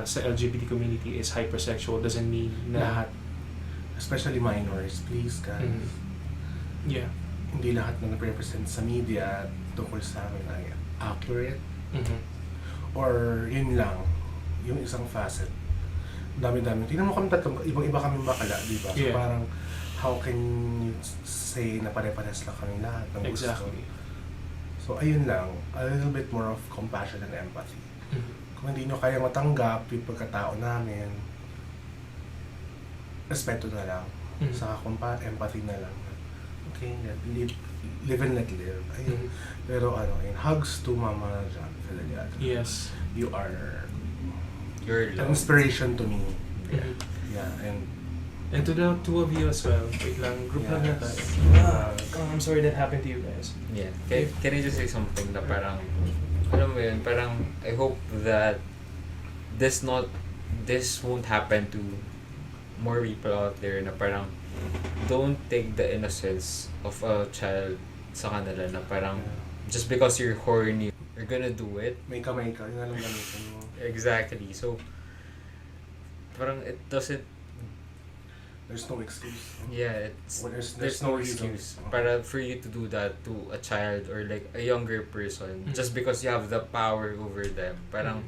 sa LGBT community is hypersexual doesn't mean na Lahat. Especially minors, please guys. Yeah. Hindi lahat na nag-represent sa media tungkol sa akin ay accurate. Or yun lang, yung isang facet. Dami-dami. Tingnan mo kami tatlong, ibang-iba kami bakala, di ba? So Yeah. parang, how can you say na pare-pares lang kami lahat ng gusto? Exactly. So ayun lang, a little bit more of compassion and empathy. Kung hindi nyo kaya matanggap yung pagkatao namin, respeto na lang. Saka empathy na lang. Okay, live and let live. Ayun. Pero ano, hugs to Mama John Filagado. Yes. You are Your an love. inspiration to me. Yeah, and to the two of you as well. Wait lang, group lang Yes. na tayo. I'm sorry that happened to you guys. Yeah. Can I just say something na parang, alam mo yun, parang I hope that this won't happen to more people out there na parang don't take the innocence of a child sa kanila na parang just because you're horny, you're gonna do it. may kamay ka, yun na lang gamitin mo. Exactly. So, parang it doesn't, There's no excuse. yeah, Well, there's no excuse para for you to do that to a child or like a younger person just because you have the power over them. Parang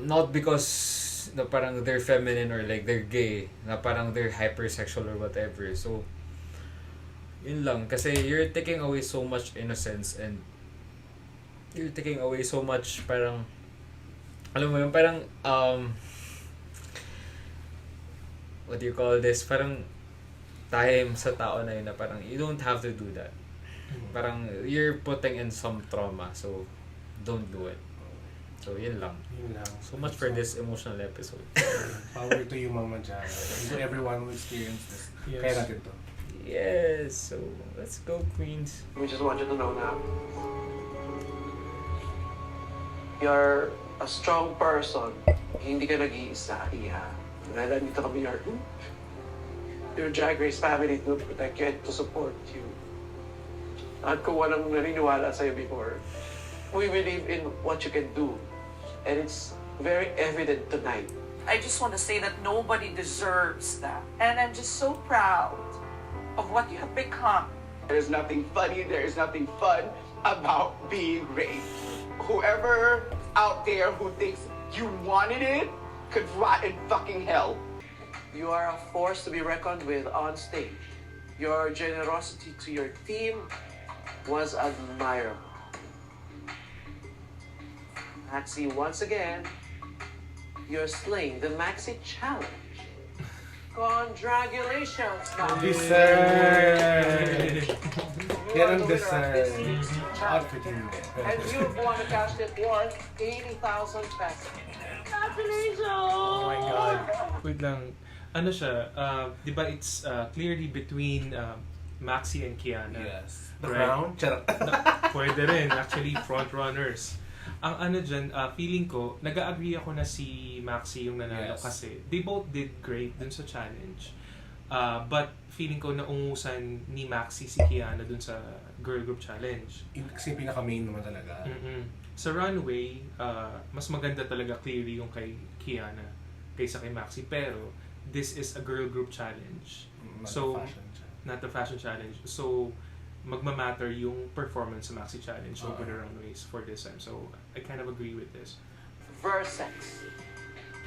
not because na parang they're feminine or like they're gay, na parang they're hypersexual or whatever. So yun lang kasi you're taking away so much innocence and you're taking away so much parang alam mo yun parang what do you call this, parang time sa tao na yun na parang you don't have to do that. Parang you're putting in some trauma, so don't do it. So yun lang. Yun lang. So much for this emotional episode. Power to you, Mama John. And to everyone who experienced this. Yes. Kaya natin to. Yes, so let's go Queens. We just want you to know na You're a strong person. Hindi ka nag-iisa, Iha. Dahil nandito kami, your Drag Race family to protect you and to support you. At kung walang naniniwala sa'yo before, we believe in what you can do. And it's very evident tonight. I just want to say that nobody deserves that. And I'm just so proud of what you have become. There's nothing funny, there is nothing fun about being raped. Whoever out there who thinks you wanted it could rot in fucking hell. You are a force to be reckoned with on stage. Your generosity to your team was admirable. Maxi, once again, you're slaying the Maxi Challenge. Congratulations, Maxi! Deserve! Yan ang deserve. Outfit yun. And you've won a cash net worth 80,000 pesos. Oh my God. Wait lang. Ano siya, di ba it's clearly between Maxi and Kiana. Yes. The Right? crown? Charot. Pwede rin, actually, front runners. Ang ano dyan, feeling ko, nag-agree ako na si Maxi yung nanalo Yes. kasi they both did great dun sa challenge. But feeling ko naungusan ni Maxi si Kiana dun sa girl group challenge. Kasi yung pinaka-main naman talaga. Sa runway, mas maganda talaga clearly yung kay Kiana kaysa kay Maxi. Pero, this is a girl group challenge. Not the fashion challenge. So, magmamatter yung performance sa Maxi Challenge over the runways for this time. So, I kind of agree with this. Versex.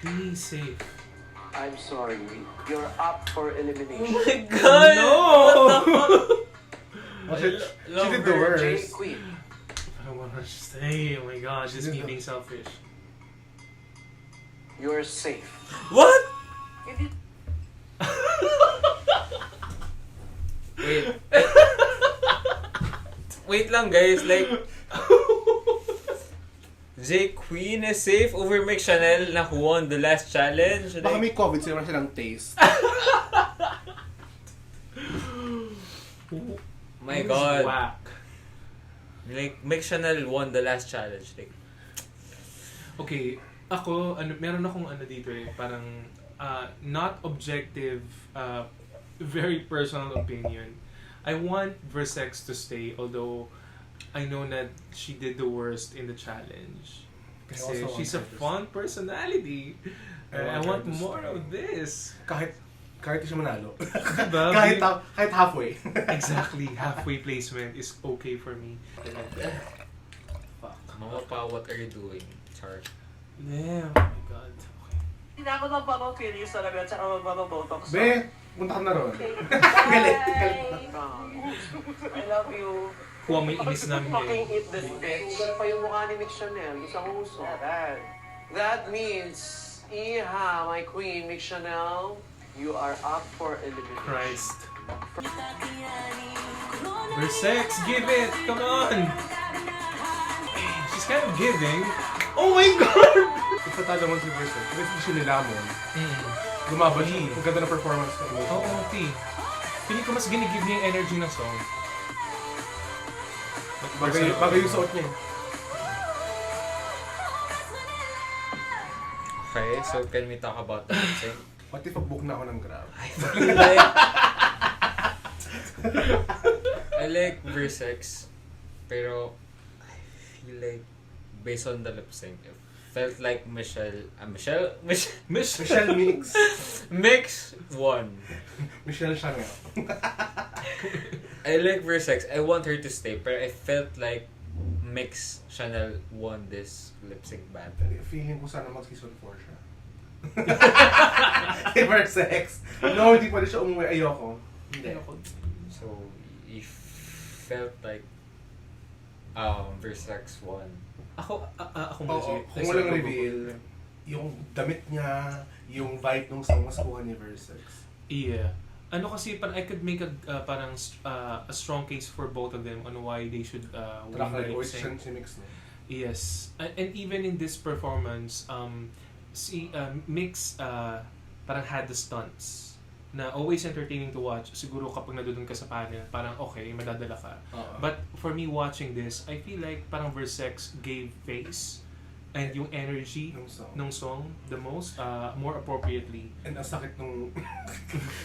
Please safe. I'm sorry, you're up for elimination. Oh my God! No! She did the worst. J Queen. I don't want her to stay. Oh my God, this is me being selfish. You're safe. What? Wait. Wait lang guys, like J Queen is safe over Mick Chanel na who won the last challenge. Baka may COVID, sila naman silang taste. My God. Whack. Like Mick Chanel won the last challenge. Like, okay, ako, meron akong dito parang not objective, very personal opinion. I want Versex to stay, although I know that she did the worst in the challenge. Kasi she's a fun personality. I want more of this. Kahit di siya manalo. Diba? kahit halfway. Exactly. Halfway placement is okay for me. fuck. Mama pa, what are you doing? Char. Yeah, oh my God. Okay. Hindi ako nagpapapilius talaga at saka magpapabotox. Be, punta ka na ron. Galit. I love you. Kuha may inis namin Fucking ngayon. eat this bitch. Ganun pa yung mukha ni Mick Chanel. Isang uso. That means, Iha, my queen, Mick Chanel, you are up for elimination. Christ. Versex, give it! Come on! She's kind of giving. Oh my God! Ito tala mo si Versex. Kasi hindi siya nilamon. Gumaba siya. Ang ganda ng performance niya. Oo, T. Feeling ko mas ginigive niya yung energy ng song. Bagay yung suot niya. Okay, so can we talk about the lip sync? What if book na ako ng Grab? I like Versex, pero I feel like based on the lip sync, it felt like Michelle Mix. Mix won. Michelle siya nga. I like Versex. I want her to stay, pero I felt like Mix Chanel won this lip sync battle. Feeling ko sana mag-season 4 siya. Versex. No, hindi pwede siya umuwi. Ayoko. Hindi. So, it felt like Versex won. Ako Oo, kung walang reveal, yung damit niya, yung vibe ng song mas kuha ni Versex. Yeah. Ano kasi, parang I could make a strong case for both of them on why they should win the lip sync. Si Mix, no? Yes. And even in this performance, si Mix parang had the stunts na always entertaining to watch. Siguro kapag nadudun ka sa panel, parang okay, madadala ka. But for me watching this, I feel like parang Versex gave face and yung energy ng song the most, more appropriately. And ang sakit nung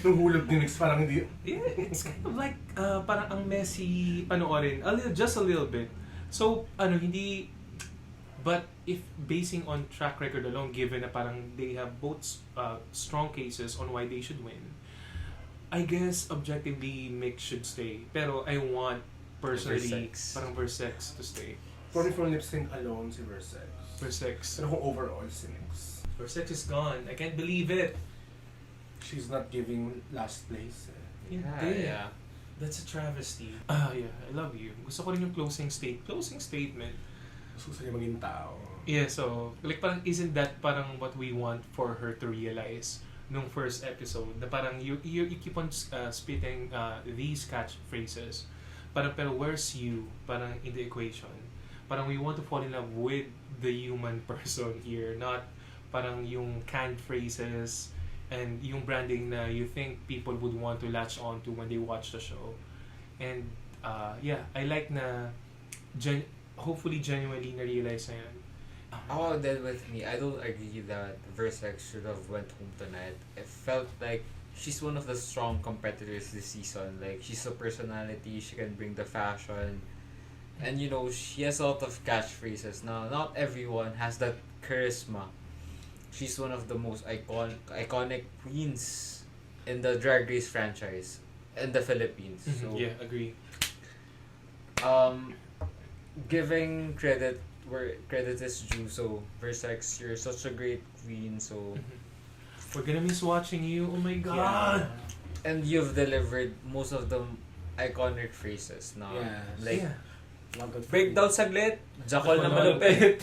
nung hulog ni Nix, parang hindi. Yeah, it's kind of like parang ang messy panoorin, just a little bit. So hindi, but if basing on track record alone, given na parang they have both strong cases on why they should win, I guess objectively Mix should stay. Pero I want personally parang Versex to stay. For me, from lip sync alone, si Versex. Versex. Pero kung overall, si Nix. Versex is gone. I can't believe it. She's not giving last place. Yeah. That's a travesty. Yeah, I love you. Gusto ko rin yung closing statement. Gusto niya maging tao. Yeah, so, like parang isn't that parang what we want for her to realize nung first episode? Na parang you keep on spitting these catchphrases. Parang, pero where's you? Parang in the equation. Parang we want to fall in love with the human person here, not parang yung canned phrases and yung branding na you think people would want to latch on to when they watch the show. And yeah, I like na hopefully genuinely na-realize na yan. Then with me, I don't agree that Versex should have went home tonight. It felt like she's one of the strong competitors this season. Like, she's a personality, she can bring the fashion. And she has a lot of catchphrases. Now, not everyone has that charisma. She's one of the most iconic queens in the Drag Race franchise in the Philippines. So, yeah, agree. Giving credit where credit is due. So, Versex, you're such a great queen. So, we're gonna miss watching you. Oh my God! Yeah. And you've delivered most of the iconic phrases. No? Yes. Like, yeah. breakdown saglit, Jackal na malupit.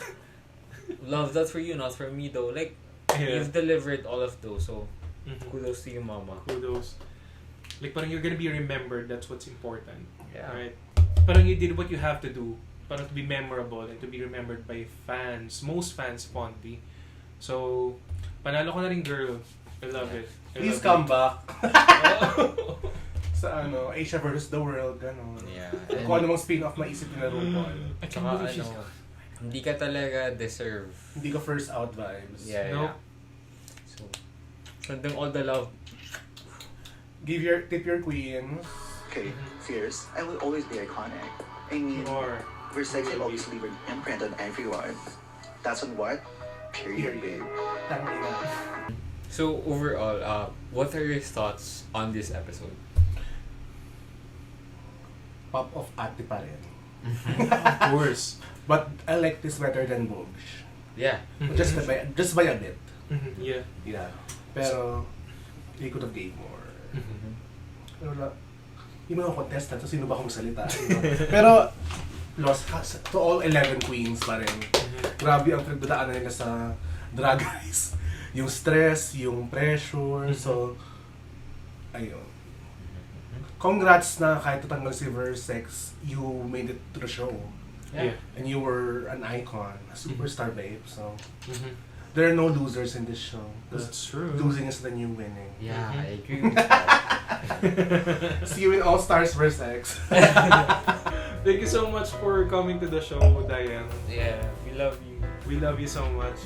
Love that for you, not for me though. Like, you've delivered all of those. So, kudos to you, mama. Kudos. Like, parang you're gonna be remembered. That's what's important. Yeah. Right? Parang you did what you have to do. Parang to be memorable and to be remembered by fans. Most fans fondly. So, panalo ko na rin, girl. I love it. Please come back. Sa Asia versus the World, gano'n. Yeah. Kung anong spin-off maisip na RuPaul. I can't believe she's hindi ka talaga deserve. Hindi ka first out vibes. Yeah, no. So, sending all the love. Tip your queen. Okay, Fierce, I will always be iconic. I mean, Versex will always leave an imprint on everyone. That's on what? Period, babe. So, overall, what are your thoughts on this episode? Pop of ate pa rin. Of course. But I like this better than Boge. Yeah. Just by a bit. Yeah. Yeah. Pero, they could have gave more. Pero yung mga contestants, so sino ba akong salita? Pero, to all 11 queens pa rin. Grabe ang pinagdadaanan nila sa Drag Race. Yung stress, yung pressure, so, ayun. Congrats na kahit tatanggal si Versex, you made it to the show. Yeah. And you were an icon, a superstar babe, so there are no losers in this show. That's true. Losing is the new winning. Yeah, I agree with that. See you in All Stars Versex. Thank you so much for coming to the show, Diane. Yeah, we love you. We love you so much.